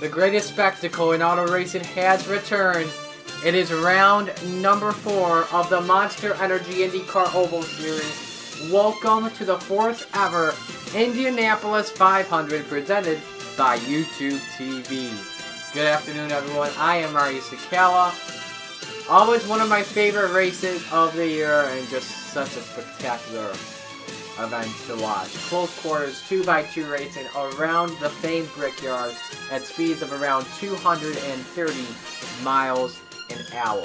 The greatest spectacle in auto racing has returned. It is round number 4 of the Monster Energy IndyCar Oval Series. Welcome to the 4th ever Indianapolis 500 presented by YouTube TV. Good afternoon, everyone. I am Marty Sakala. Always one of my favorite races of the year and just such a spectacular event to watch. Close quarters 2x2 racing around the famed Brickyard at speeds of around 230 miles an hour.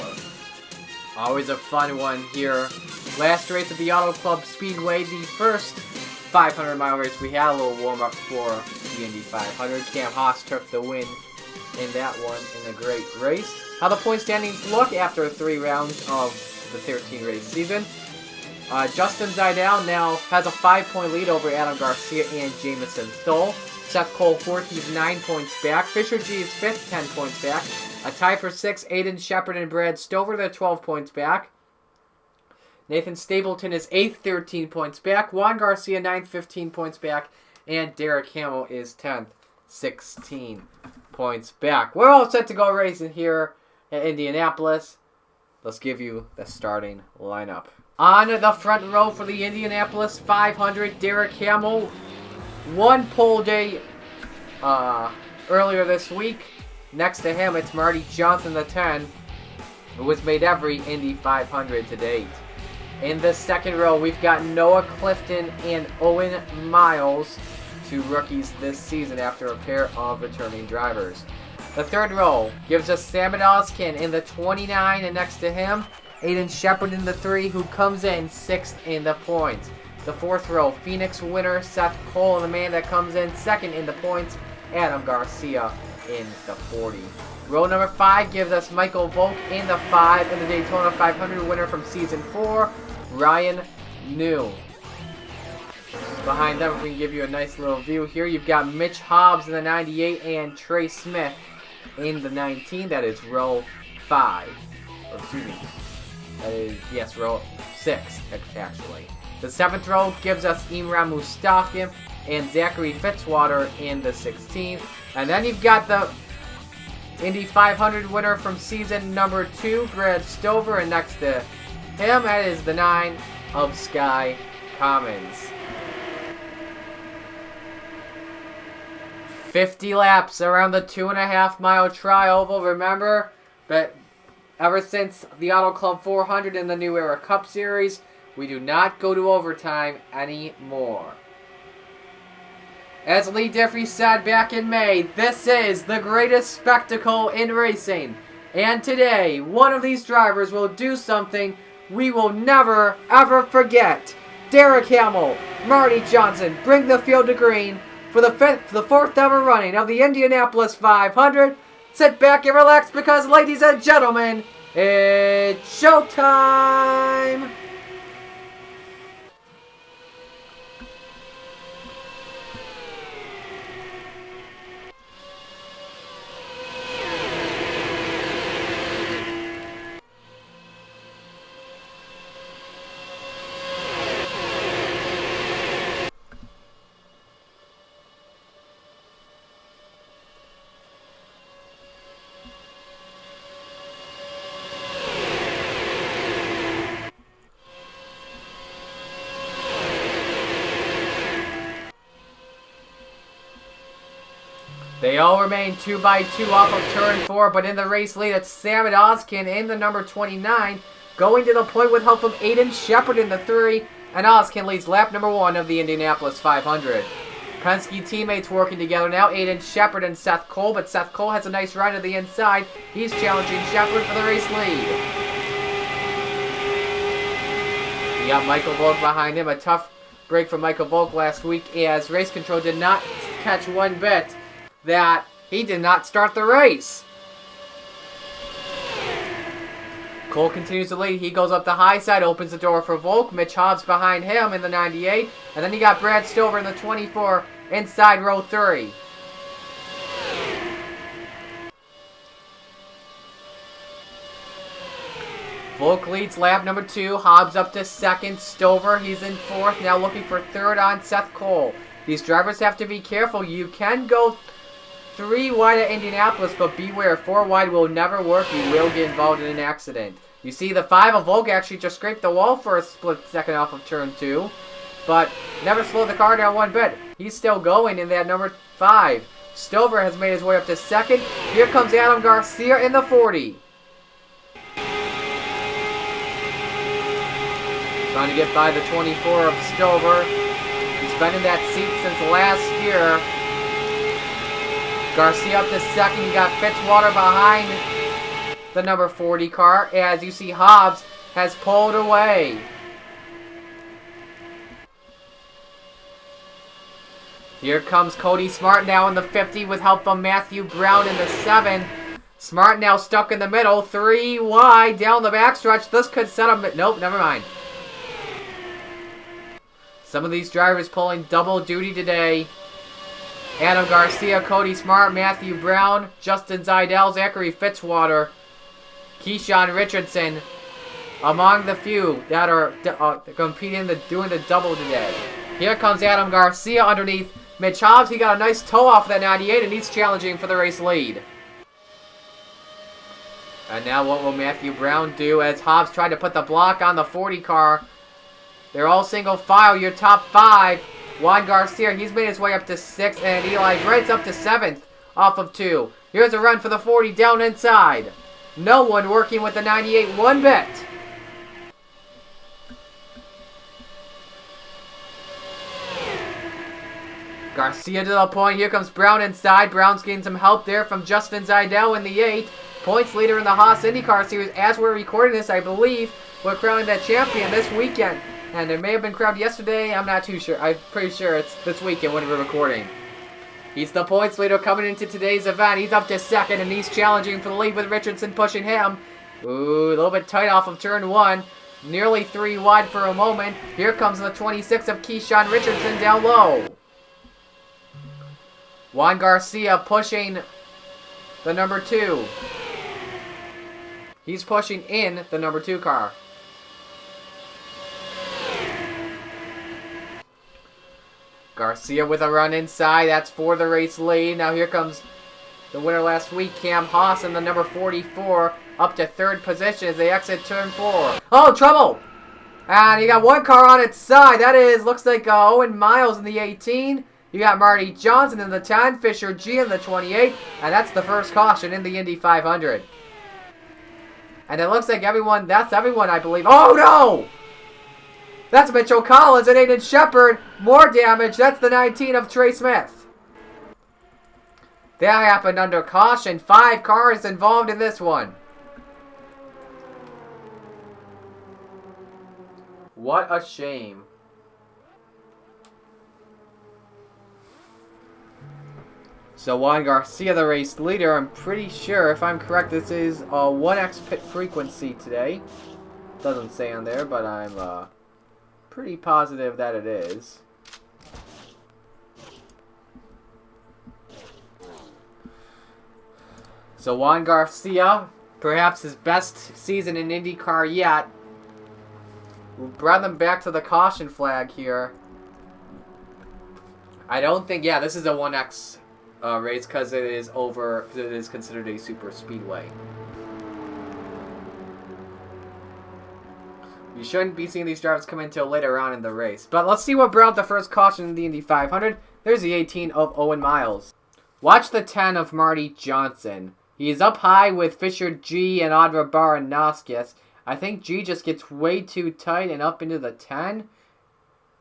Always a fun one here. Last race at the Auto Club Speedway, the first 500-mile race. We had a little warm-up for the Indy 500. Cam Haas took the win in that one in a great race. How the point standings look after 3 rounds of the 13-race season. Justin Zidell now has a 5-point lead over Adam Garcia and Jamison Stoll. Seth Cole 4th, he's 9 points back. Fisher G is 5th, 10 points back. A tie for 6th, Aiden Shepard and Brad Stover, they're 12 points back. Nathan Stapleton is 8th, 13 points back. Juan Garcia 9th, 15 points back. And Derek Hamill is 10th, 16 points back. We're all set to go racing here at Indianapolis. Let's give you the starting lineup. On the front row for the Indianapolis 500, Derek Hamill won pole day earlier this week. Next to him, it's Marty Johnson, the 10, who has made every Indy 500 to date. In the second row, we've got Noah Clifton and Owen Miles, 2 rookies this season after a pair of returning drivers. The third row gives us Sam Oskin in the 29, and next to him, Aiden Shepard in the 3, who comes in 6th in the points. The fourth row, Phoenix winner Seth Cole, and the man that comes in 2nd in the points, Adam Garcia in the 40. Row number 5 gives us Michael Volk in the 5, and the Daytona 500 winner from Season 4, Ryan New. Behind them, if we can give you a nice little view here, you've got Mitch Hobbs in the 98 and Trey Smith in the 19. That is row 5. Or excuse me. That is, yes, row 6, actually. The 7th row gives us Imran Mustafa and Zachary Fitzwater in the 16th. And then you've got the Indy 500 winner from season number 2, Brad Stover, and next to him, that is the 9 of Sky Commons. 50 laps around the 2.5-mile tri-oval. Remember that ever since the Auto Club 400 and the New Era Cup Series, we do not go to overtime anymore. As Lee Diffrey said back in May, this is the greatest spectacle in racing. And today, one of these drivers will do something we will never, ever forget. Derek Hamill, Marty Johnson, bring the field to green for the 4th ever running of the Indianapolis 500. Sit back and relax because, ladies and gentlemen, it's showtime! They all remain 2x2 off of turn 4, but in the race lead, it's Sam Oskin in the number 29, going to the point with help from Aiden Shepard in the 3, and Oskin leads lap number 1 of the Indianapolis 500. Penske teammates working together now, Aiden Shepard and Seth Cole, but Seth Cole has a nice run to the inside. He's challenging Shepard for the race lead. You got Michael Volk behind him, a tough break from Michael Volk last week as race control did not catch one bit that he did not start the race. Cole continues to lead. He goes up the high side, opens the door for Volk. Mitch Hobbs behind him in the 98. And then you got Brad Stover in the 24 inside row 3. Volk leads lap number 2. Hobbs up to 2nd. Stover, he's in 4th. Now looking for 3rd on Seth Cole. These drivers have to be careful. You can go 3 wide at Indianapolis, but beware, 4 wide will never work. You will get involved in an accident. You see the 5 of Volk actually just scraped the wall for a split second off of turn 2, but never slowed the car down one bit. He's still going in that number 5. Stover has made his way up to second. Here comes Adam Garcia in the 40. Trying to get by the 24 of Stover. He's been in that seat since last year. Garcia up to second. You got Fitzwater behind the number 40 car. As you see, Hobbs has pulled away. Here comes Cody Smart now in the 50 with help from Matthew Brown in the 7. Smart now stuck in the middle. 3 wide down the backstretch. This could set up... Nope, never mind. Some of these drivers pulling double duty today. Adam Garcia, Cody Smart, Matthew Brown, Justin Zeidel, Zachary Fitzwater, Keyshawn Richardson, among the few that are competing, doing the double today. Here comes Adam Garcia underneath Mitch Hobbs. He got a nice toe off that 98, and he's challenging for the race lead. And now what will Matthew Brown do as Hobbs tried to put the block on the 40 car? They're all single file, your top 5. Juan Garcia, he's made his way up to 6th, and Eli Bright's up to 7th off of 2. Here's a run for the 40 down inside. No one working with the 98 one bit. Garcia to the point. Here comes Brown inside. Brown's getting some help there from Justin Zeidel in the 8. Points leader in the Haas IndyCar Series. As we're recording this, I believe we're crowning that champion this weekend. And it may have been crowned yesterday. I'm not too sure. I'm pretty sure it's this weekend when we're recording. He's the points leader coming into today's event. He's up to 2nd, and he's challenging for the lead with Richardson pushing him. Ooh, a little bit tight off of turn 1. Nearly 3 wide for a moment. Here comes the 26 of Keyshawn Richardson down low. Juan Garcia pushing the number 2. He's pushing in the number 2 car. Garcia with a run inside. That's for the race lead. Now here comes the winner last week, Cam Haas, in the number 44, up to 3rd position as they exit turn 4. Oh, trouble! And you got one car on its side. That is, looks like Owen Miles in the 18. You got Marty Johnson in the 10, Fisher G in the 28, and that's the first caution in the Indy 500. And it looks like everyone, that's everyone, I believe. Oh, no! That's Mitchell Collins and Aiden Shepard. More damage. That's the 19 of Trey Smith. That happened under caution. 5 cars involved in this one. What a shame. So Juan Garcia, the race leader, I'm pretty sure, if I'm correct, this is a 1x pit frequency today. Doesn't say on there, but I'm pretty positive that it is. So Juan Garcia, perhaps his best season in IndyCar yet. We'll bring them back to the caution flag here. I don't think, yeah, this is a 1x race because it is considered a super speedway. You shouldn't be seeing these drivers come in until later on in the race. But let's see what brought out the first caution in the Indy 500. There's the 18 of Owen Miles. Watch the 10 of Marty Johnson. He is up high with Fisher G and Audra Baranoskis. I think G just gets way too tight and up into the 10.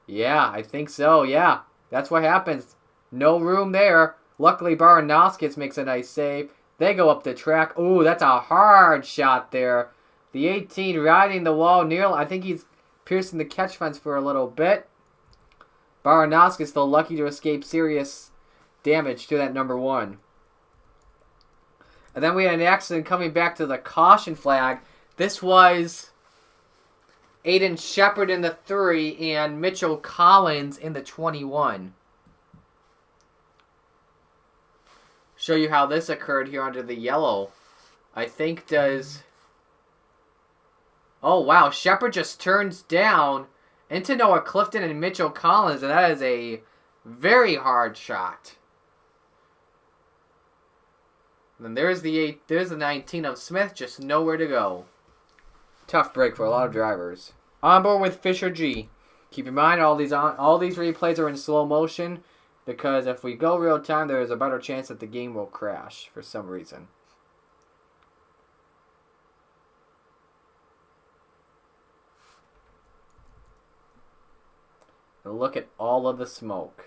Yeah, I think so, yeah. That's what happens. No room there. Luckily, Baranoskis makes a nice save. They go up the track. Ooh, that's a hard shot there. The 18 riding the wall nearly. I think he's piercing the catch fence for a little bit. Baranoskis still lucky to escape serious damage to that number 1. And then we had an accident coming back to the caution flag. This was Aiden Shepard in the 3 and Mitchell Collins in the 21. Show you how this occurred here under the yellow. I think does... Oh, wow. Shepard just turns down into Noah Clifton and Mitchell Collins, and that is a very hard shot. And then there's the 19 of Smith, just nowhere to go. Tough break for a lot of drivers. On board with Fisher G. Keep in mind all these replays are in slow motion because if we go real time, there is a better chance that the game will crash for some reason. And look at all of the smoke.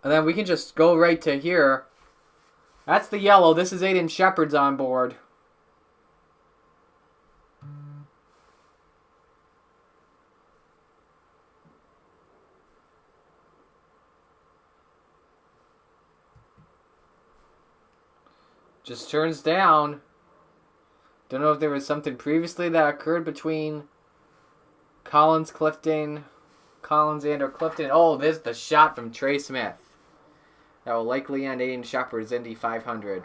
And then we can just go right to here. That's the yellow. This is Aiden Shepard's on board. Just turns down. Don't know if there was something previously that occurred between Collins and or Clifton. Oh, this is the shot from Trey Smith. That will likely end Aiden Shepard's Indy 500.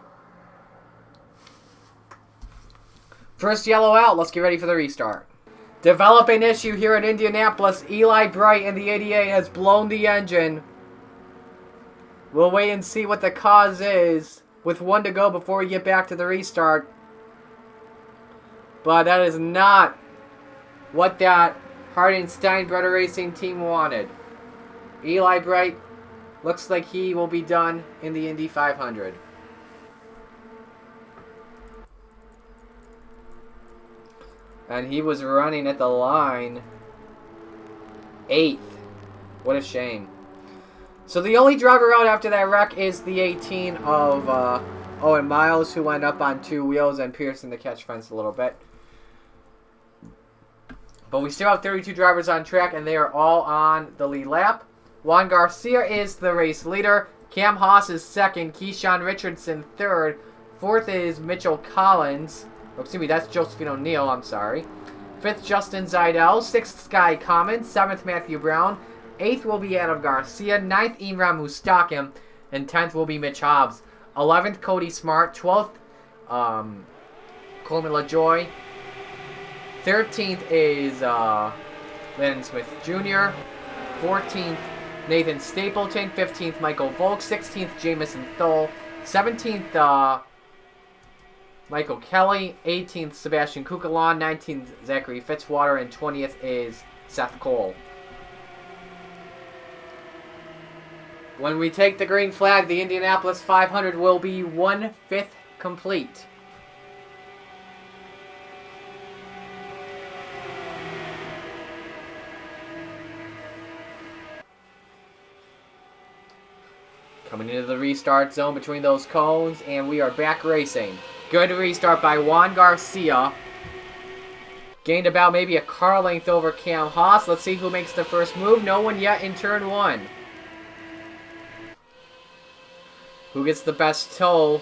First yellow out. Let's get ready for the restart. Developing issue here in Indianapolis. Eli Bright in the 88 has blown the engine. We'll wait and see what the cause is with 1 to go before we get back to the restart. But that is not what that Harding Steinbrenner Racing team wanted. Eli Bright looks like he will be done in the Indy 500. And he was running at the line 8th. What a shame. So the only driver out after that wreck is the 18 of Owen Miles, who went up on 2 wheels and piercing the catch fence a little bit. But we still have 32 drivers on track, and they are all on the lead lap. Juan Garcia is the race leader. Cam Haas is second. Keyshawn Richardson third. Fourth is Mitchell Collins. Oh, excuse me, that's Josephine O'Neill, I'm sorry. Fifth, Justin Zeidel. Sixth, Sky Common. Seventh, Matthew Brown. Eighth will be Adam Garcia. Ninth, Imran Mustakim. And 10th will be Mitch Hobbs. 11th, Cody Smart. 12th, Coleman LaJoy. 13th is Landon Smith Jr. 14th, Nathan Stapleton. 15th, Michael Volk. 16th, Jamison Thole. 17th, Michael Kelly. 18th, Sebastian Kukalon. 19th, Zachary Fitzwater. And 20th is Seth Cole. When we take the green flag, the Indianapolis 500 will be 1/5 complete. Coming into the restart zone between those cones, and we are back racing. Good restart by Juan Garcia. Gained about maybe a car length over Cam Haas. Let's see who makes the first move. No one yet in turn 1. Who gets the best toe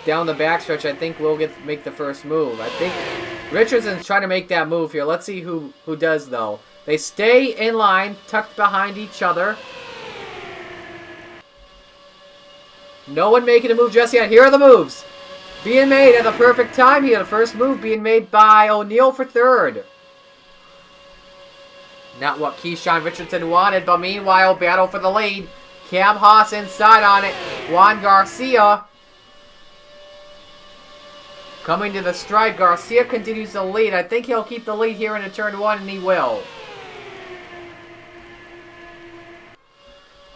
down the backstretch, I think will make the first move. I think Richardson's trying to make that move here. Let's see who does, though. They stay in line, tucked behind each other. No one making a move just yet. Here are the moves being made at the perfect time here. The first move being made by O'Neill for third. Not what Keyshawn Richardson wanted, but meanwhile, battle for the lead. Cam Haas inside on it. Juan Garcia coming to the stride. Garcia continues to lead. I think he'll keep the lead here into turn 1, and he will.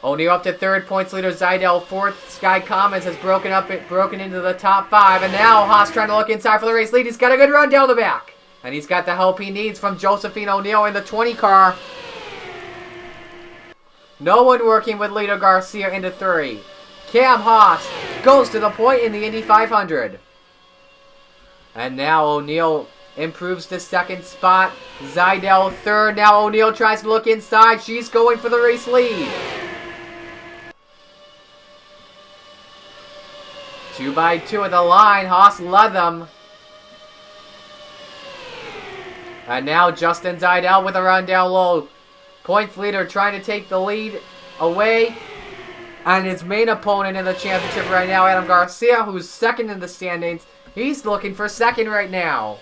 O'Neill up to third, points leader Zeidel fourth. Sky Commons has broken into the top 5, and now Haas trying to look inside for the race lead. He's got a good run down the back, and he's got the help he needs from Josephine O'Neill in the 20 car. No one working with leader Garcia into 3. Cam Haas goes to the point in the Indy 500. And now O'Neill improves to second spot. Zeidel third. Now O'Neill tries to look inside. She's going for the race lead. 2 by 2 at the line. Haas led them. And now Justin Zeidel with a run down low. Points leader trying to take the lead away. And his main opponent in the championship right now, Adam Garcia, who's second in the standings. He's looking for second right now.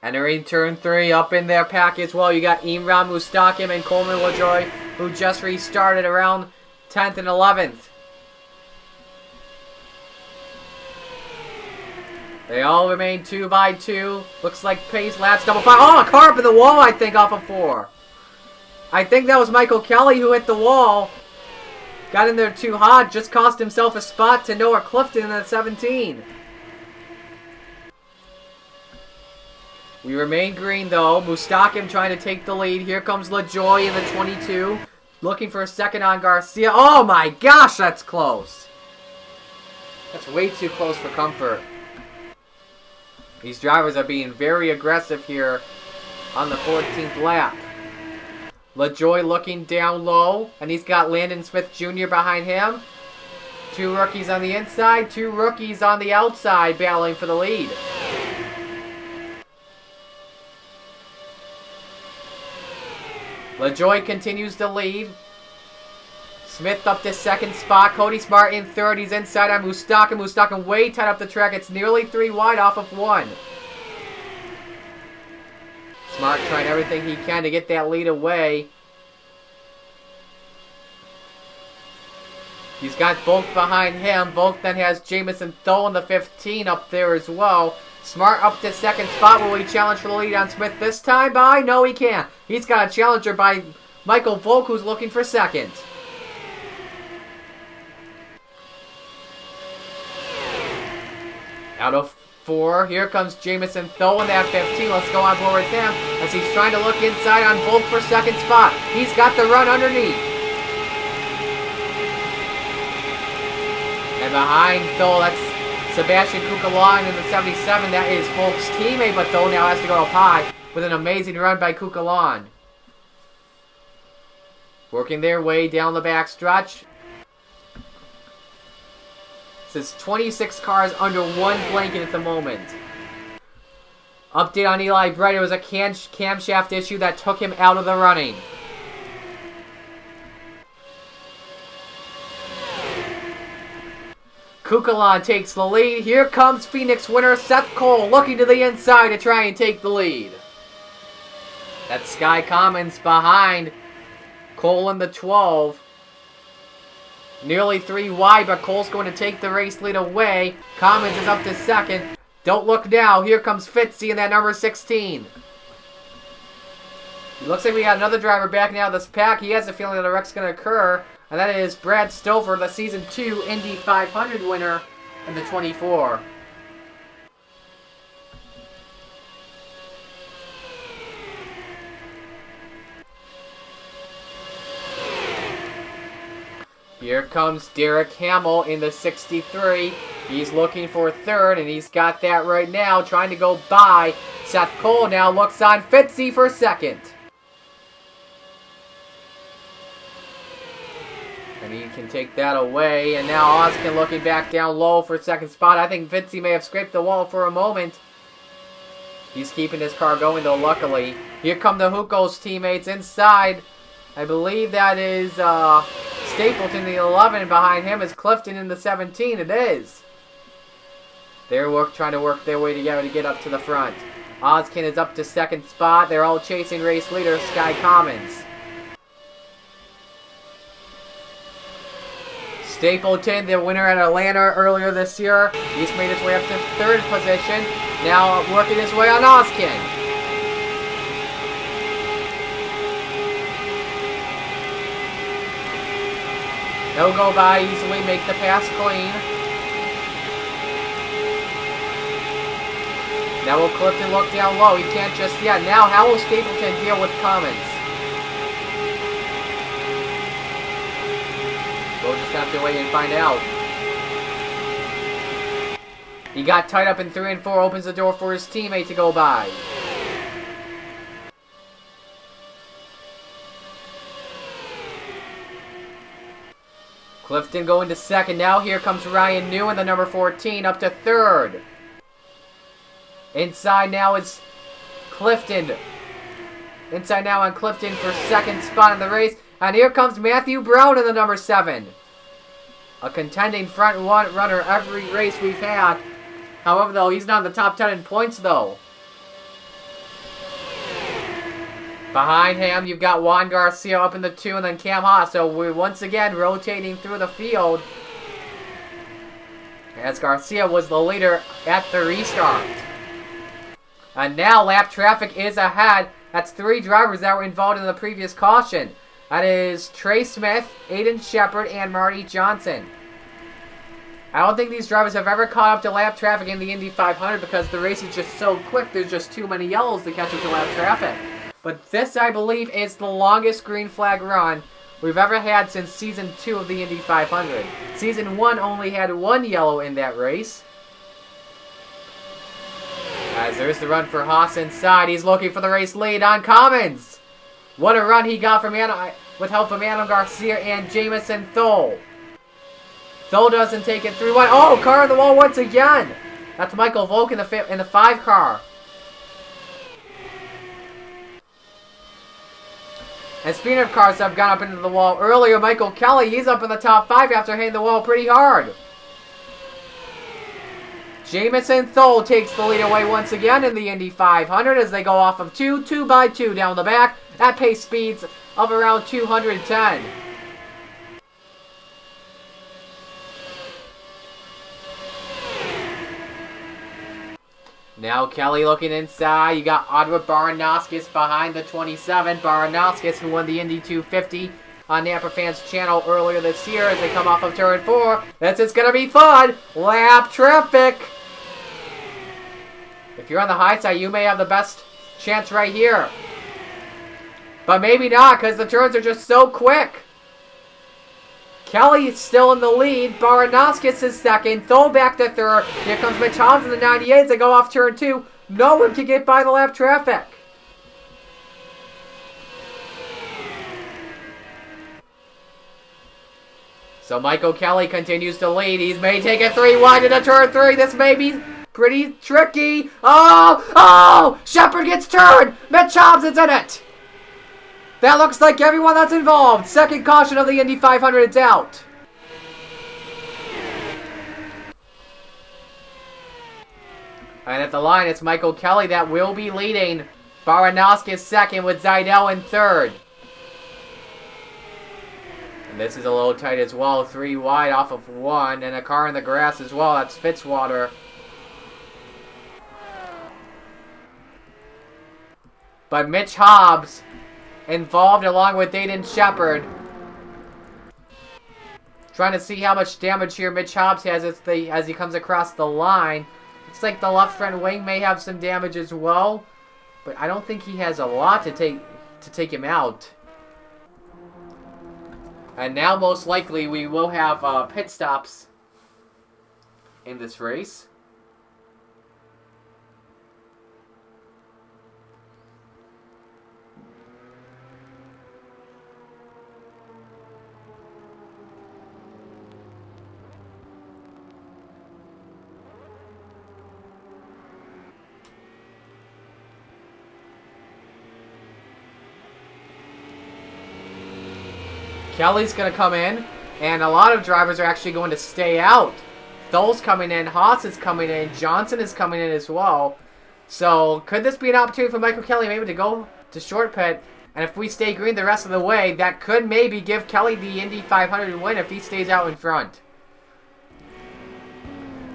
Entering turn 3, up in their pack as well. You got Imran Mustakim and Coleman LaJoie, who just restarted around 10th and 11th. They all remain 2 by 2. Looks like pace laps double 5. Oh, a car up in the wall, I think, off of 4. I think that was Michael Kelly who hit the wall. Got in there too hot. Just cost himself a spot to Noah Clifton in the 17. We remain green, though. Mustakim trying to take the lead. Here comes LaJoie in the 22. Looking for a second on Garcia. Oh, my gosh, that's close. That's way too close for comfort. These drivers are being very aggressive here on the 14th lap. LaJoie looking down low, and he's got Landon Smith Jr. behind him. 2 rookies on the inside, 2 rookies on the outside battling for the lead. LaJoie continues to lead. Smith up to 2nd spot. Cody Smart in 3rd. He's inside on Mustakim. Mustakim way tight up the track. It's nearly 3 wide off of 1. Smart trying everything he can to get that lead away. He's got Volk behind him. Volk then has Jamison Thole in the 15 up there as well. Smart up to 2nd spot. Will he challenge for the lead on Smith this time? No, he can't. He's got a challenger by Michael Volk, who's looking for 2nd. Out of 4, here comes Jamison Thole in that 15. Let's go on board with him as he's trying to look inside on Volk for 2nd spot. He's got the run underneath. And behind Thole, that's Sebastian Kukalan in the 77. That is Volk's teammate, but Thole now has to go up high with an amazing run by Kukalan. Working their way down the back stretch. This is 26 cars under 1 blanket at the moment. Update on Eli Bright. It was a camshaft issue that took him out of the running. Kukalan takes the lead. Here comes Phoenix winner Seth Cole looking to the inside to try and take the lead. That's Sky Commons behind Cole in the 12. Nearly 3 wide, but Cole's going to take the race lead away. Commons is up to 2nd. Don't look now. Here comes Fitzy in that number 16. It looks like we got another driver back now this pack. He has a feeling that a wreck's going to occur. And that is Brad Stover, the Season 2 Indy 500 winner in the 24. Here comes Derek Hamill in the 63. He's looking for 3rd, and he's got that right now, trying to go by. Seth Cole now looks on Fitzy for 2nd. And he can take that away. And now Oskin looking back down low for 2nd spot. I think Fitzy may have scraped the wall for a moment. He's keeping his car going, though, luckily. Here come the Hukos teammates inside. I believe that is Stapleton in the 11. Behind him is Clifton in the 17. It is. They're trying to work their way together to get up to the front. Oskin is up to 2nd spot. They're all chasing race leader Sky Commons. Stapleton, the winner at Atlanta earlier this year. He's made his way up to 3rd position. Now working his way on Oskin. He'll go by easily, make the pass clean. Now will Clifton look down low? He can't just yet. Now how will Stapleton deal with Commons? We'll just have to wait and find out. He got tied up in 3 and 4, opens the door for his teammate to go by. Clifton going to 2nd. Now here comes Ryan New in the number 14 up to 3rd. Inside now is Clifton. Inside now on Clifton for 2nd spot in the race. And here comes Matthew Brown in the number 7. A contending front runner every race we've had. However, though, he's not in the top 10 in points, though. Behind him, you've got Juan Garcia up in the 2 and then Cam Haas. So we're once again rotating through the field. As Garcia was the leader at the restart. And now lap traffic is ahead. That's 3 drivers that were involved in the previous caution. That is Trey Smith, Aiden Shepard, and Marty Johnson. I don't think these drivers have ever caught up to lap traffic in the Indy 500 because the race is just so quick. There's just too many yellows to catch up to lap traffic. But this, I believe, is the longest green flag run we've ever had since Season 2 of the Indy 500. Season 1 only had 1 yellow in that race. As there's the run for Haas inside. He's looking for the race lead on Commons. What a run he got from with help from Adam Garcia and Jamison Thole. Thole doesn't take it 3-1. Oh, car on the wall once again. That's Michael Volk in the 5 car. And speaking of cars that have gone up into the wall earlier, Michael Kelly, he's up in the top 5 after hitting the wall pretty hard. Jamison Thole takes the lead away once again in the Indy 500 as they go off of 2 by 2 down the back at pace speeds of around 210. Now Kelly looking inside. You got Adwa Baranoskis behind the 27. Baranoskis, who won the Indy 250 on Napa Fans channel earlier this year as they come off of turn 4. This is going to be fun. Lap traffic. If you're on the high side, you may have the best chance right here. But maybe not because the turns are just so quick. Kelly is still in the lead. Baranoskis is second. Thole back to third. Here comes Mitch Hobbs in the 98s. They go off turn 2. No one can get by the lap traffic. So Michael Kelly continues to lead. He may take it 3 wide into turn 3. This may be pretty tricky. Oh! Shepard gets turned. Mitch Hobbs is in it. That looks like everyone that's involved. Second caution of the Indy 500 is out. And at the line, it's Michael Kelly that will be leading. Baranoskis second with Zidell in third. And this is a little tight as well. 3 wide off of 1. And a car in the grass as well. That's Fitzwater. But Mitch Hobbs involved along with Aiden Shepard. Trying to see how much damage here Mitch Hobbs has as he comes across the line. Looks like the left front wing may have some damage as well. But I don't think he has a lot to take him out. And now most likely we will have pit stops in this race. Kelly's going to come in, and a lot of drivers are actually going to stay out. Thole's coming in, Haas is coming in, Johnson is coming in as well. So, could this be an opportunity for Michael Kelly maybe to go to short pit? And if we stay green the rest of the way, that could maybe give Kelly the Indy 500 win if he stays out in front.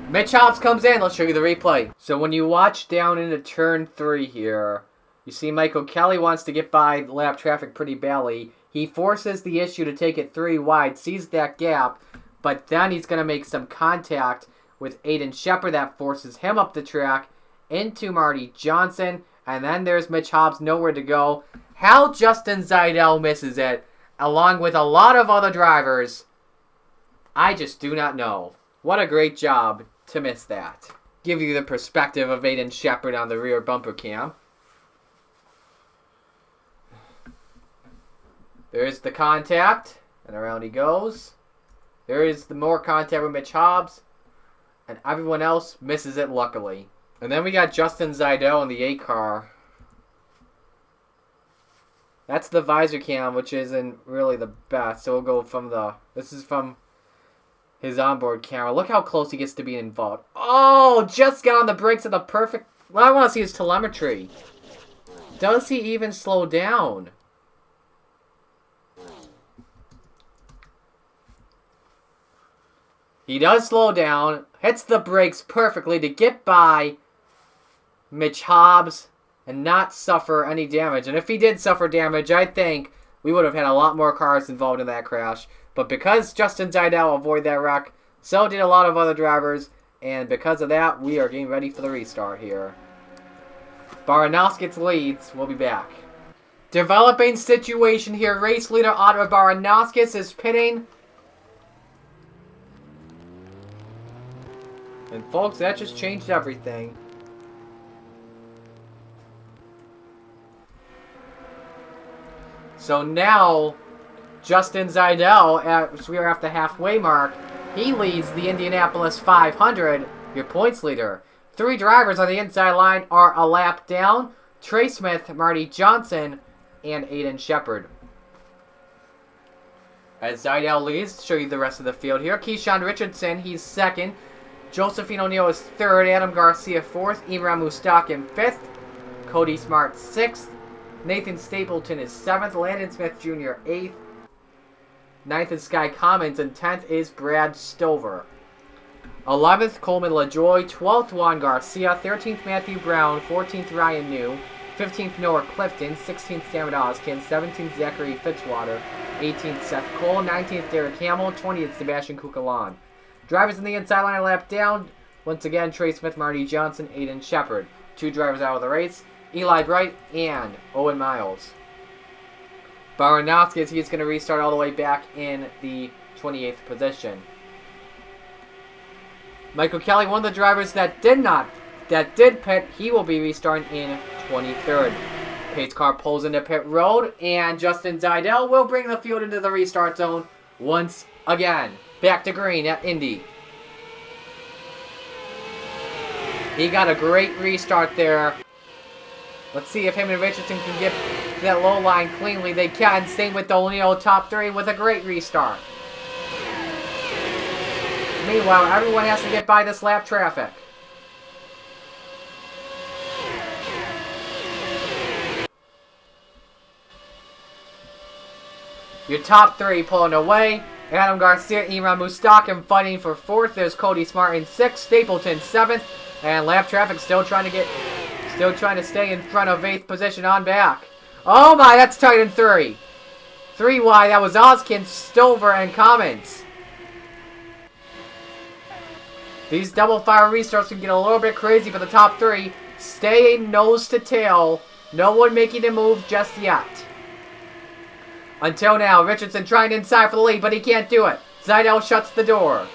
Mitch Hobbs comes in. Let's show you the replay. So when you watch down into turn 3 here, you see Michael Kelly wants to get by lap traffic pretty badly. He forces the issue to take it 3 wide, sees that gap, but then he's going to make some contact with Aiden Shepard that forces him up the track into Marty Johnson, and then there's Mitch Hobbs, nowhere to go. How Justin Zidell misses it, along with a lot of other drivers, I just do not know. What a great job to miss that. Give you the perspective of Aiden Shepard on the rear bumper cam. There's the contact, and around he goes. There is the more contact with Mitch Hobbs, and everyone else misses it luckily. And then we got Justin Zidell in the 8 car. That's the visor cam, which isn't really the best. So we'll go from this is from his onboard camera. Look how close he gets to being involved. Oh, just got on the brakes of the perfect. Well, I want to see his telemetry. Does he even slow down? He does slow down, hits the brakes perfectly to get by Mitch Hobbs and not suffer any damage. And if he did suffer damage, I think we would have had a lot more cars involved in that crash. But because Justin Seidel avoided that wreck, so did a lot of other drivers. And because of that, we are getting ready for the restart here. Baranowskis leads. We'll be back. Developing situation here. Race leader Otto Baranowskis is pitting. And folks, that just changed everything. So now, Justin Seidel, as we are at the halfway mark, he leads the Indianapolis 500, your points leader. 3 drivers on the inside line are a lap down. Trey Smith, Marty Johnson, and Aiden Shepard. As Seidel leads, show you the rest of the field here. Keyshawn Richardson, he's second. Josephine O'Neill is third. Adam Garcia fourth. Imran Mustaqim fifth. Cody Smart sixth. Nathan Stapleton is seventh. Landon Smith Jr. eighth. Ninth is Sky Commons, and 10th is Brad Stover. 11th, Coleman LaJoy. 12th, Juan Garcia. 13th, Matthew Brown. 14th, Ryan New. 15th, Noah Clifton. 16th, Sam Oskin. 17th, Zachary Fitzwater. 18th, Seth Cole. 19th, Derek Hamill. 20th, Sebastian Kukalan. Drivers in the inside line, a lap down. Once again, Trey Smith, Marty Johnson, Aiden Shepard. 2 drivers out of the race, Eli Bright and Owen Miles. Baranowskis, he's going to restart all the way back in the 28th position. Michael Kelly, one of the drivers that did pit, he will be restarting in 23rd. Pace car pulls into pit road, and Justin Seidel will bring the field into the restart zone once again. Back to green at Indy. He got a great restart there. Let's see if him and Richardson can get that low line cleanly. They can. Same with O'Neill, top 3 with a great restart. Meanwhile, everyone has to get by this lap traffic. Your top 3 pulling away. Adam Garcia, Imran Mustaqim fighting for 4th. There's Cody Smart in 6th. Stapleton 7th. And lap traffic still trying to stay in front of 8th position on back. Oh my, that's tight in 3. 3 wide, that was Oskin, Stover, and Commons. These double fire restarts can get a little bit crazy for the top 3. Staying nose to tail. No one making a move just yet. Until now, Richardson trying inside for the lead, but he can't do it. Seidel shuts the door.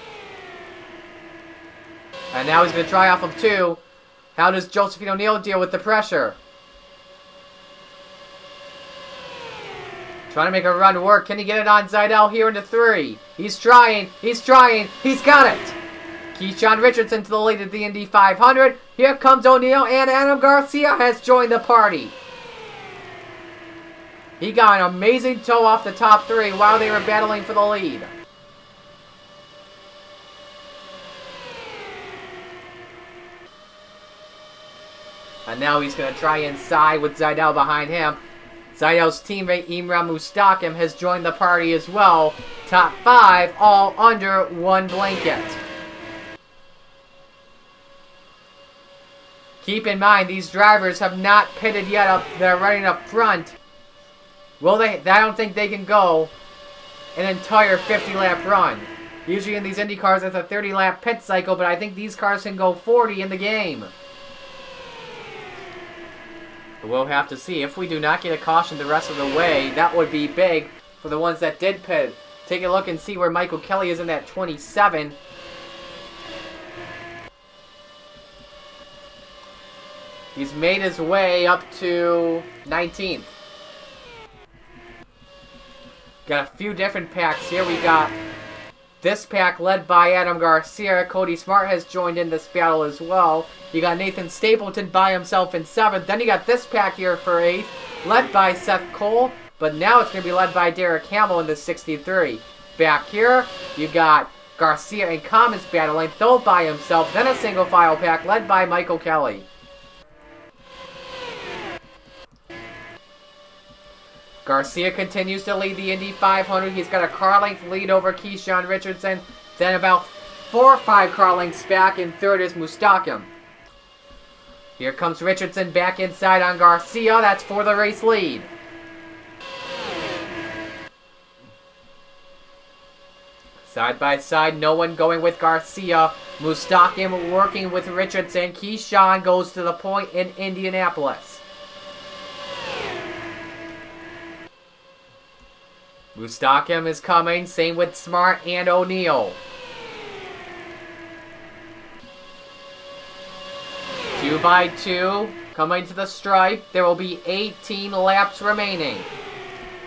And now he's going to try off of 2. How does Josephine O'Neill deal with the pressure? Trying to make a run work. Can he get it on Seidel here into 3? He's trying. He's got it. Keyshawn Richardson to the lead at the Indy 500. Here comes O'Neill, and Adam Garcia has joined the party. He got an amazing tow off the top 3 while they were battling for the lead. And now he's going to try inside with Seidel behind him. Seidel's teammate Imran Mustaqim has joined the party as well. Top 5 all under 1 blanket. Keep in mind, these drivers have not pitted yet. They're running up front. Will they? I don't think they can go an entire 50-lap run. Usually in these Indy cars, it's a 30-lap pit cycle, but I think these cars can go 40 in the game. But we'll have to see. If we do not get a caution the rest of the way, that would be big for the ones that did pit. Take a look and see where Michael Kelly is in that 27. He's made his way up to 19th. Got a few different packs here. We got this pack led by Adam Garcia. Cody Smart has joined in this battle as well. You got Nathan Stapleton by himself in 7th. Then you got this pack here for 8th, led by Seth Cole. But now it's going to be led by Derek Hamill in the 63. Back here, you got Garcia and Commons battling, though by himself. Then a single file pack led by Michael Kelly. Garcia continues to lead the Indy 500. He's got a car length lead over Keyshawn Richardson. Then about 4 or 5 car lengths back. In third is Mustakim. Here comes Richardson back inside on Garcia. That's for the race lead. Side by side, no one going with Garcia. Mustakim working with Richardson. Keyshawn goes to the point in Indianapolis. Mustakim is coming. Same with Smart and O'Neal. 2 by 2. Coming to the stripe. There will be 18 laps remaining.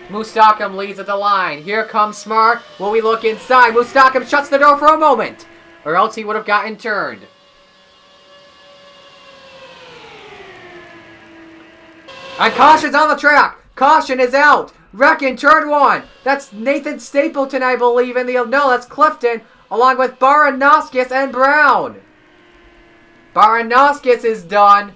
Mustakim leads at the line. Here comes Smart. Will we look inside? Mustakim shuts the door for a moment, or else he would have gotten turned. And caution's on the track. Caution is out. Wreck in turn 1. That's Nathan Stapleton, I believe, in the... No, that's Clifton, along with Baranoskis and Brown. Baranoskis is done.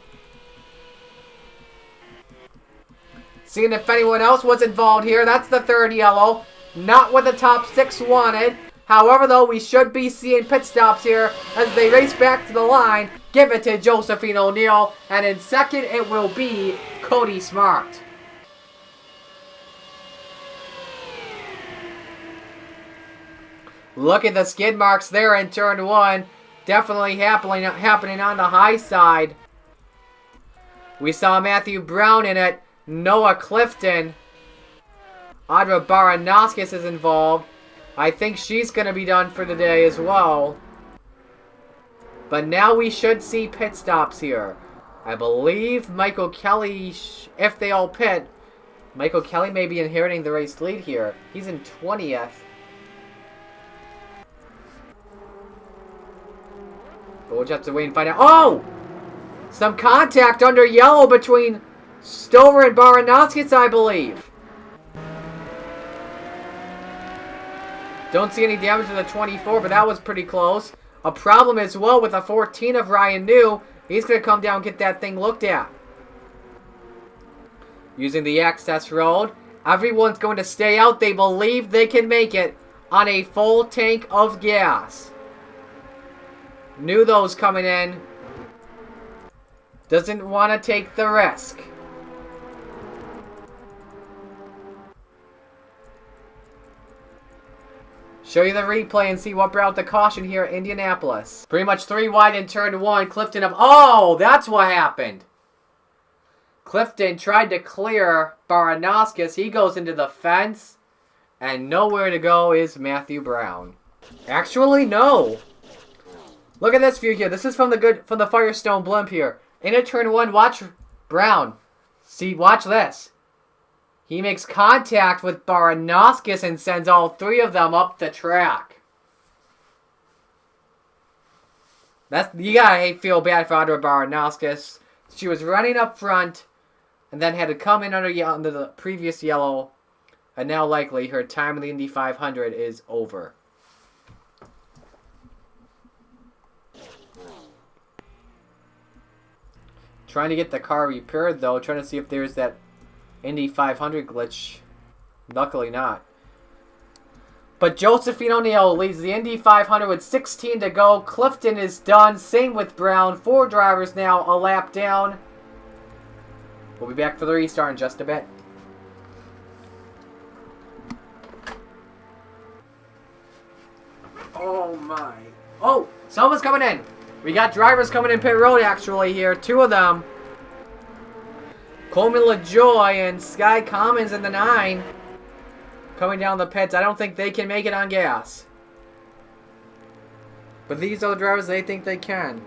Seeing if anyone else was involved here. That's the third yellow. Not what the top 6 wanted. However, though, we should be seeing pit stops here as they race back to the line. Give it to Josephine O'Neal. And in second, it will be Cody Smart. Look at the skid marks there in turn 1. Definitely happening on the high side. We saw Matthew Brown in it. Noah Clifton. Audra Baranoskis is involved. I think she's going to be done for today as well. But now we should see pit stops here. I believe Michael Kelly, if they all pit, Michael Kelly may be inheriting the race lead here. He's in 20th. But we'll just have to wait and find out. Oh! Some contact under yellow between Stover and Baranoskis, I believe. Don't see any damage to the 24, but that was pretty close. A problem as well with the 14 of Ryan New. He's going to come down and get that thing looked at. Using the access road. Everyone's going to stay out. They believe they can make it on a full tank of gas. Knew those coming in. Doesn't want to take the risk. Show you the replay and see what brought the caution here at Indianapolis. Pretty much 3 wide in turn 1. Clifton up. Oh, that's what happened. Clifton tried to clear Baranoskis. He goes into the fence. And nowhere to go is Matthew Brown. Actually, no. Look at this view here. This is from the Firestone blimp here. Into turn 1, watch Brown. See, watch this. He makes contact with Baranoskis and sends all 3 of them up the track. You gotta feel bad for Audra Baranoskis. She was running up front and then had to come in under the previous yellow. And now likely her time in the Indy 500 is over. Trying to get the car repaired though. Trying to see if there's that Indy 500 glitch. Luckily not. But Josephine O'Neal leads the Indy 500 with 16 to go. Clifton is done. Same with Brown. 4 drivers now a lap down. We'll be back for the restart in just a bit. Oh my. Oh, someone's coming in. We got drivers coming in pit road actually here. 2 of them. Coleman LaJoy and Sky Commons in the 9. Coming down the pits. I don't think they can make it on gas. But these are the drivers they think they can.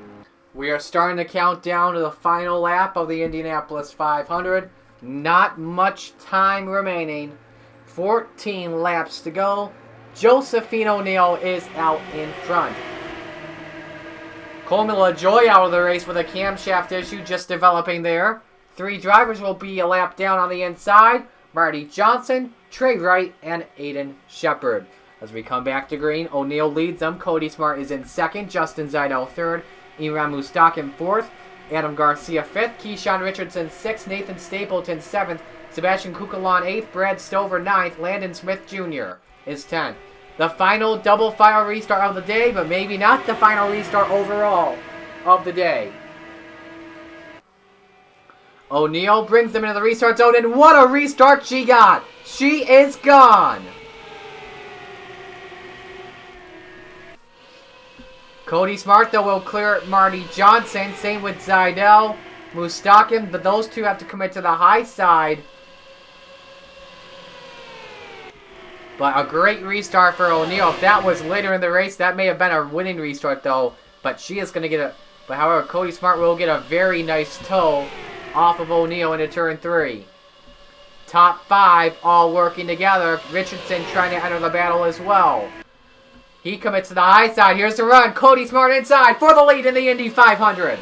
We are starting to count down to the final lap of the Indianapolis 500. Not much time remaining. 14 laps to go. Josephine O'Neal is out in front. Coleman LaJoy out of the race with a camshaft issue just developing there. 3 drivers will be a lap down on the inside. Marty Johnson, Trey Wright, and Aiden Shepard. As we come back to green, O'Neal leads them. Cody Smart is in second. Justin Zidell third. Imran Mustakim fourth. Adam Garcia fifth. Keyshawn Richardson sixth. Nathan Stapleton seventh. Sebastian Kukalon 8th. Brad Stover 9th. Landon Smith Jr. is 10th. The final double final restart of the day, but maybe not the final restart overall of the day. O'Neal brings them into the restart zone, and what a restart she got! She is gone! Cody Smart, though, will clear Marty Johnson. Same with Zidell, Mustakim, but those two have to commit to the high side. But a great restart for O'Neal. If that was later in the race, that may have been a winning restart, though. But she is going to get a... But however, Cody Smart will get a very nice toe off of O'Neal into turn 3. Top 5 all working together. Richardson trying to enter the battle as well. He commits to the high side. Here's the run. Cody Smart inside for the lead in the Indy 500.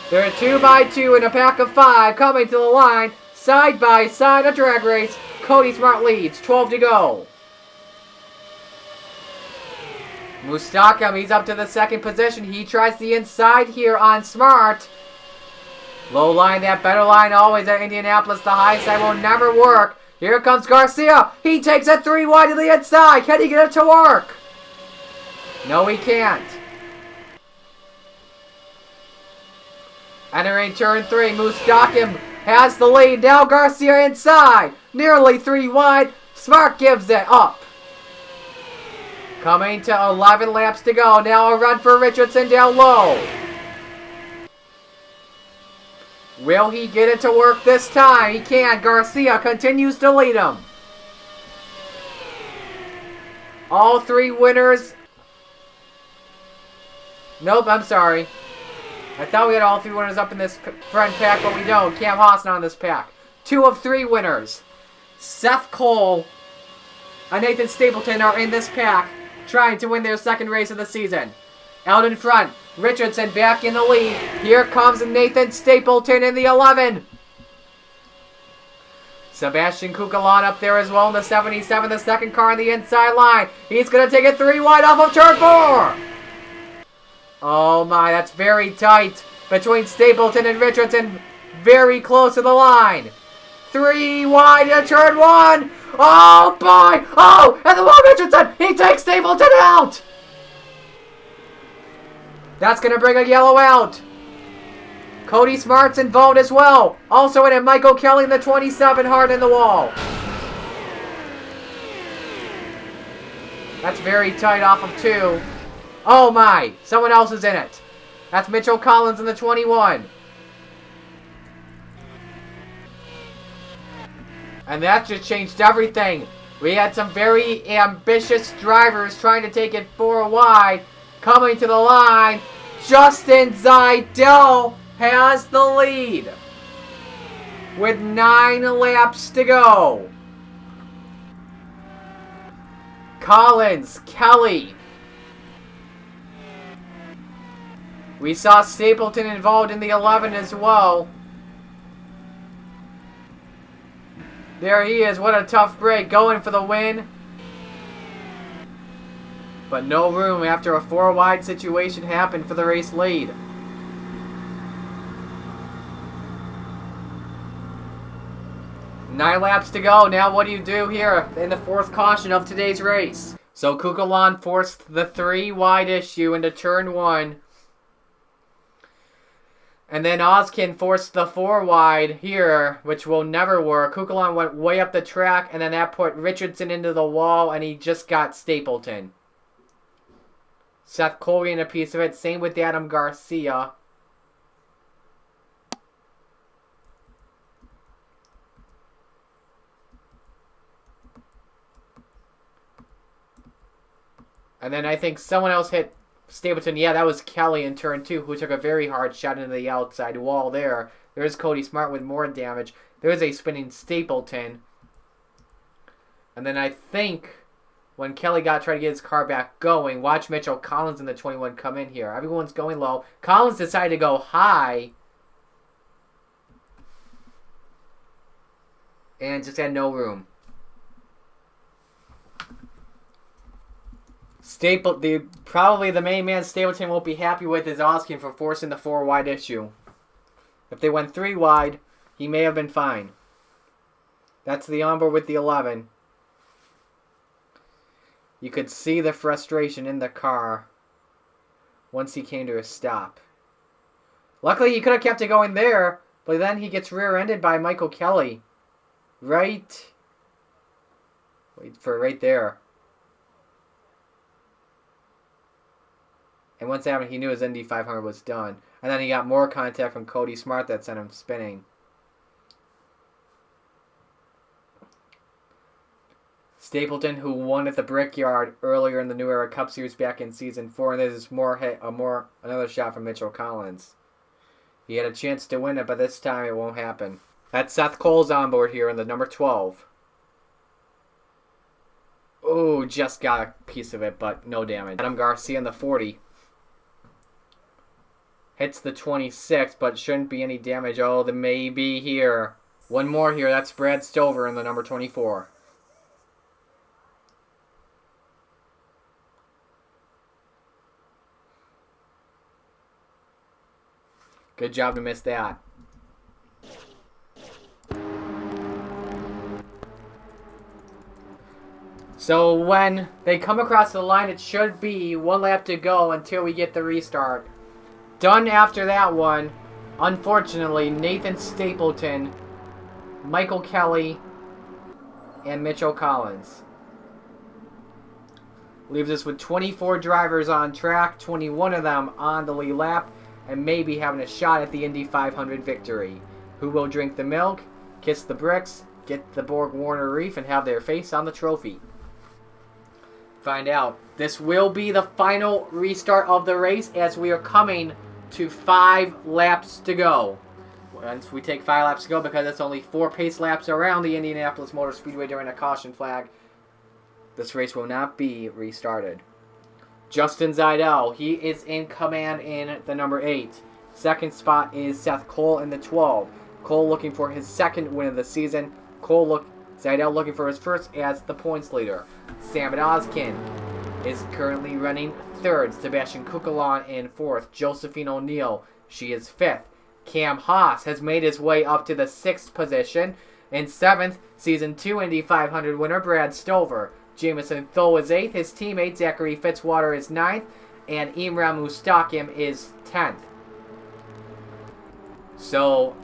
They're 2 by 2 in a pack of 5 coming to the line. Side by side, a drag race. Cody Smart leads. 12 to go. Mustakim, he's up to the second position. He tries the inside here on Smart. Low line, that better line always at Indianapolis. The high side will never work. Here comes Garcia. He takes it 3 wide to the inside. Can he get it to work? No, he can't. Entering turn 3, Mustakim has the lead. Now Garcia inside. Nearly 3 wide. Smart gives it up. Coming to 11 laps to go. Now a run for Richardson down low. Will he get it to work this time? He can. Garcia continues to lead him. All 3 winners. Nope, I'm sorry. I thought we had all 3 winners up in this front pack, but we don't. Cam Haas not in this pack. 2 of 3 winners. Seth Cole and Nathan Stapleton are in this pack, trying to win their second race of the season. Out in front, Richardson back in the lead. Here comes Nathan Stapleton in the 11. Sebastian Kukalon up there as well in the 77, the second car on the inside line. He's going to take it 3 wide off of turn 4. Oh my, that's very tight between Stapleton and Richardson. Very close to the line. 3 wide to turn 1. Oh boy! Oh, and the one Richardson, he takes Stapleton out. That's going to bring a yellow out. Cody Smart's involved as well. Also in it, Michael Kelly in the 27, hard in the wall. That's very tight off of 2. Oh my, someone else is in it. That's Mitchell Collins in the 21. And that just changed everything. We had some very ambitious drivers trying to take it 4 wide. Coming to the line, Justin Zidell has the lead with 9 laps to go. Collins, Kelly. We saw Stapleton involved in the 11 as well. There he is. What a tough break. Going for the win. But no room after a 4 wide situation happened for the race lead. Nine laps to go. Now what do you do here in the 4th caution of today's race? So Kukalon forced the 3 wide issue into turn 1. And then Ozkin forced the 4 wide here, which will never work. Kukalon went way up the track, and then that put Richardson into the wall, and he just got Stapleton. Seth Coley in a piece of it. Same with Adam Garcia. And then I think someone else hit Stapleton. Yeah, that was Kelly in turn 2, who took a very hard shot into the outside wall there. There's Cody Smart with more damage. There's a spinning Stapleton. And then I think when Kelly tried to get his car back going, watch Mitchell Collins in the 21 come in here. Everyone's going low. Collins decided to go high. And just had no room. Probably the main man Stapleton won't be happy with is Ozkin for forcing the 4 wide issue. If they went 3 wide, he may have been fine. That's the onboard with the 11. You could see the frustration in the car once he came to a stop. Luckily, he could have kept it going there, but then he gets rear-ended by Michael Kelly. Right there. And once that happened, he knew his Indy 500 was done. And then he got more contact from Cody Smart that sent him spinning. Stapleton, who won at the Brickyard earlier in the New Era Cup Series back in Season 4, and this is another shot from Mitchell Collins. He had a chance to win it, but this time it won't happen. That's Seth Cole's onboard here in the number 12. Oh, just got a piece of it, but no damage. Adam Garcia in the 40. Hits the 26, but shouldn't be any damage. Oh, there may be here. One more here. That's Brad Stover in the number 24. Good job to miss that. So when they come across the line, it should be 1 lap to go until we get the restart. Done after that one, unfortunately, Nathan Stapleton, Michael Kelly, and Mitchell Collins. Leaves us with 24 drivers on track, 21 of them on the lead lap, and maybe having a shot at the Indy 500 victory. Who will drink the milk, kiss the bricks, get the BorgWarner wreath, and have their face on the trophy? Find out. This will be the final restart of the race as we are coming to 5 laps to go. Once we take 5 laps to go, because it's only 4 pace laps around the Indianapolis Motor Speedway during a caution flag, this race will not be restarted. Justin Zeidel, he is in command in the number 8. Second spot is Seth Cole in the 12. Cole looking for his second win of the season. Zeidel looking for his first as the points leader. Sam Oskin is currently running third. Sebastian Kukalon in fourth. Josephine O'Neill, she is fifth. Cam Haas has made his way up to the 6th position. In 7th, Season 2 Indy 500 winner Brad Stover. Jamison Thole is 8th. His teammate Zachary Fitzwater is 9th. And Imran Mustakim is 10th. So,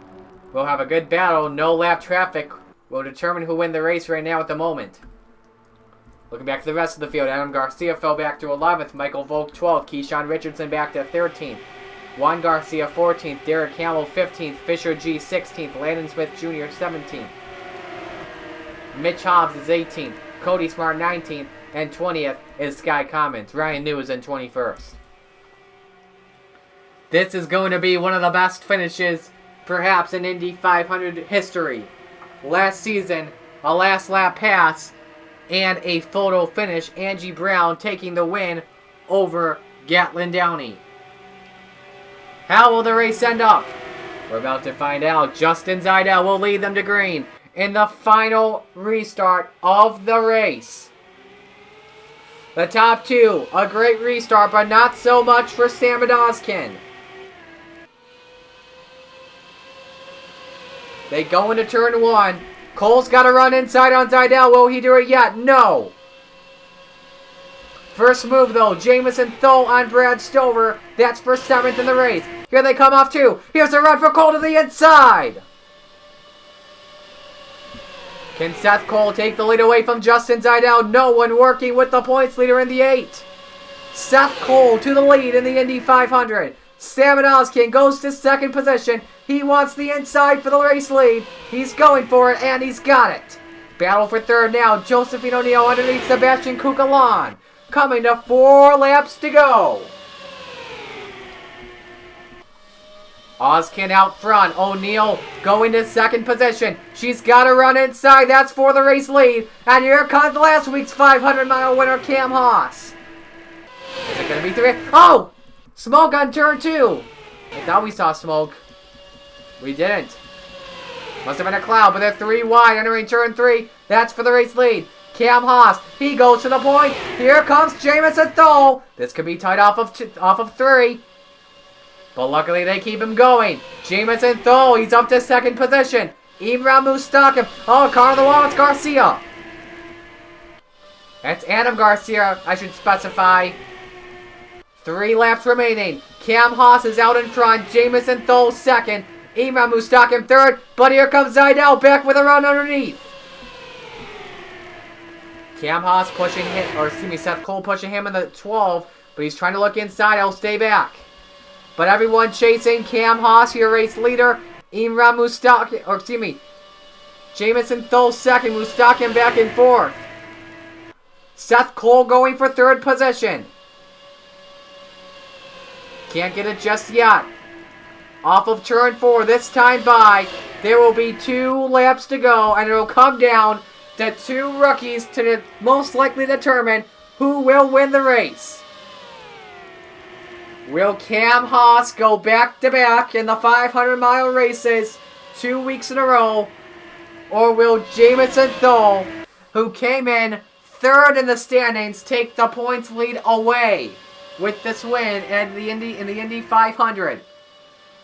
we'll have a good battle. No lap traffic will determine who wins the race right now at the moment. Looking back to the rest of the field, Adam Garcia fell back to 11th. Michael Volk 12th. Keyshawn Richardson back to 13th. Juan Garcia 14th. Derek Hamill 15th. Fisher G 16th. Landon Smith Jr. 17th. Mitch Hobbs is 18th. Cody Smart 19th. And 20th is Sky Commons. Ryan New is in 21st. This is going to be one of the best finishes, perhaps, in Indy 500 history. Last season, a last lap pass, and a photo finish. Angie Brown taking the win over Gatlin Downey. How will the race end up? We're about to find out. Justin Zeidel will lead them to green in the final restart of the race. The top 2, a great restart, but not so much for Sam Oskin. They go into turn 1. Cole's got to run inside on Zeidel. Will he do it yet? No. First move, though. Jamison Thole on Brad Stover. That's for 7th in the race. Here they come off 2. Here's a run for Cole to the inside. Can Seth Cole take the lead away from Justin Zeidel? No one working with the points leader in the 8. Seth Cole to the lead in the Indy 500. Sam Oskin goes to 2nd position. He wants the inside for the race lead. He's going for it, and he's got it. Battle for 3rd now. Josephine O'Neill underneath Sebastian Kukalon. Coming to 4 laps to go. Oskin out front. O'Neill going to 2nd position. She's got to run inside. That's for the race lead. And here comes last week's 500-mile winner, Cam Haas. Is it going to be 3? Oh! Smoke on turn 2. I thought we saw smoke. We didn't. Must have been a cloud, but they're 3 wide entering turn 3. That's for the race lead. Cam Haas, he goes to the point. Here comes Jamison Thole. This could be tied off of 3. But luckily they keep him going. Jamison Thole, he's up to second position. Imran Mustakim. Oh, car on the wall, it's Garcia. That's Adam Garcia, I should specify. 3 laps remaining. Cam Haas is out in front. Jamison Thole second. Imran Mustakim third. But here comes Zidell back with a run underneath. Cam Haas pushing him, or excuse me, Seth Cole pushing him in the 12. But he's trying to look inside. He'll stay back. But everyone chasing Cam Haas, your race leader. Imran Mustakim, or excuse me, Jamison Thole second. Mustakim back in fourth. Seth Cole going for third position. Can't get it just yet. Off of turn 4, this time by. There will be 2 laps to go, and it will come down to 2 rookies to most likely determine who will win the race. Will Cam Haas go back-to-back in the 500-mile races 2 weeks in a row? Or will Jamison Thole, who came in third in the standings, take the points lead away with this win in the Indy 500?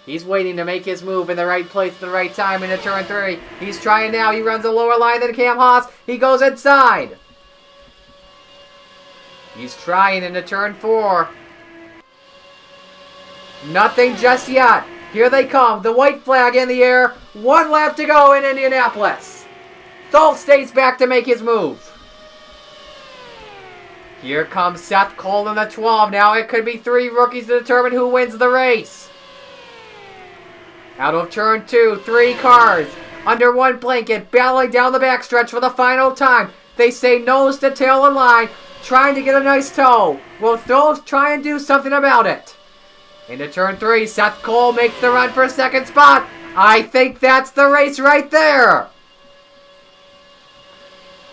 He's waiting to make his move in the right place at the right time into turn 3. He's trying now. He runs a lower line than Cam Haas. He goes inside. He's trying into turn 4. Nothing just yet. Here they come. The white flag in the air. 1 lap to go in Indianapolis. Thole stays back to make his move. Here comes Seth Cole in the 12. Now it could be 3 rookies to determine who wins the race. Out of turn 2, 3 cars under 1 blanket, battling down the backstretch for the final time. They say nose to tail in line, trying to get a nice toe. Will Thole try and do something about it? Into turn 3, Seth Cole makes the run for second spot. I think that's the race right there.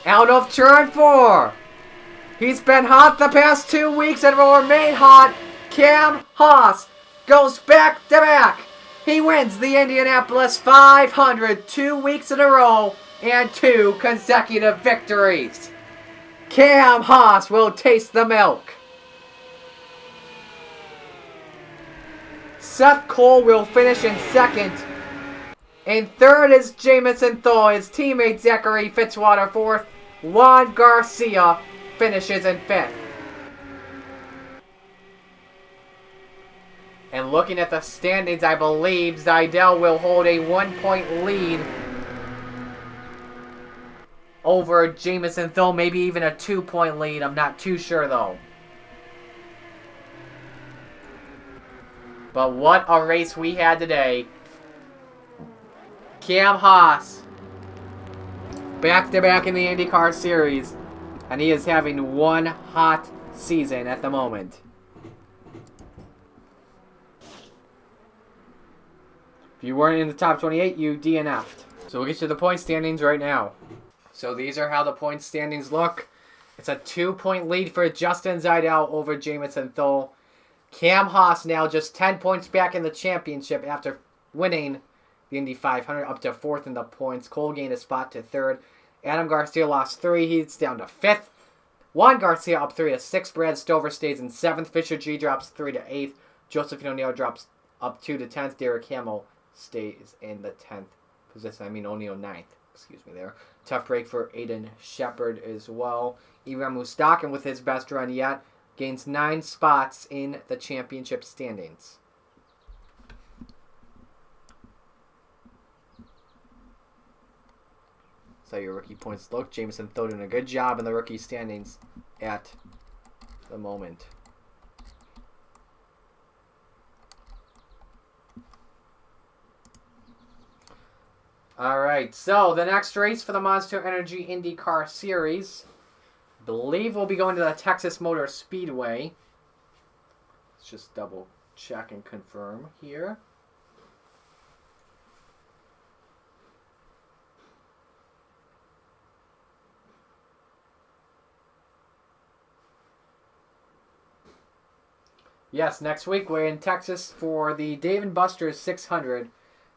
Out of turn 4. He's been hot the past 2 weeks and will remain hot. Cam Haas goes back to back. He wins the Indianapolis 500 2 weeks in a row and 2 consecutive victories. Cam Haas will taste the milk. Seth Cole will finish in second. In third is Jamison Thole. His teammate Zachary Fitzwater fourth. Juan Garcia finishes in fifth. And looking at the standings, I believe Zidell will hold a 1-point lead over Jamison Thole. Maybe even a 2-point lead. I'm not too sure though. But what a race we had today. Cam Haas, back-to-back in the IndyCar Series. And he is having one hot season at the moment. If you weren't in the top 28, you DNF'd. So we'll get to the point standings right now. So these are how the point standings look. It's a 2-point lead for Justin Zidell over Jamison Thole. Cam Haas now just 10 points back in the championship after winning the Indy 500, up to 4th in the points. Cole gained a spot to 3rd. Adam Garcia lost 3. He's down to 5th. Juan Garcia up 3 to 6th. Brad Stover stays in 7th. Fisher G drops 3 to 8th. Josephine O'Neill drops up 2 to 10th. Derek Hamill stays in the 10th position. O'Neill 9th. Excuse me there. Tough break for Aiden Shepard as well. Imran Mustakim with his best run yet gains 9 spots in the championship standings. So your rookie points look. Jamison Thole doing a good job in the rookie standings at the moment. Alright, so the next race for the Monster Energy IndyCar Series, I believe we'll be going to the Texas Motor Speedway. Let's just double check and confirm here. Yes, next week we're in Texas for the Dave & Buster's 600.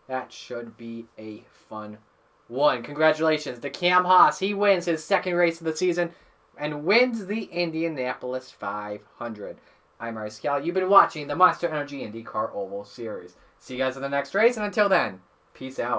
That should be a fun one. Congratulations to Cam Haas. He wins his second race of the season and wins the Indianapolis 500. I'm Mario Scal. You've been watching the Monster Energy IndyCar Oval Series. See you guys in the next race, and until then, peace out.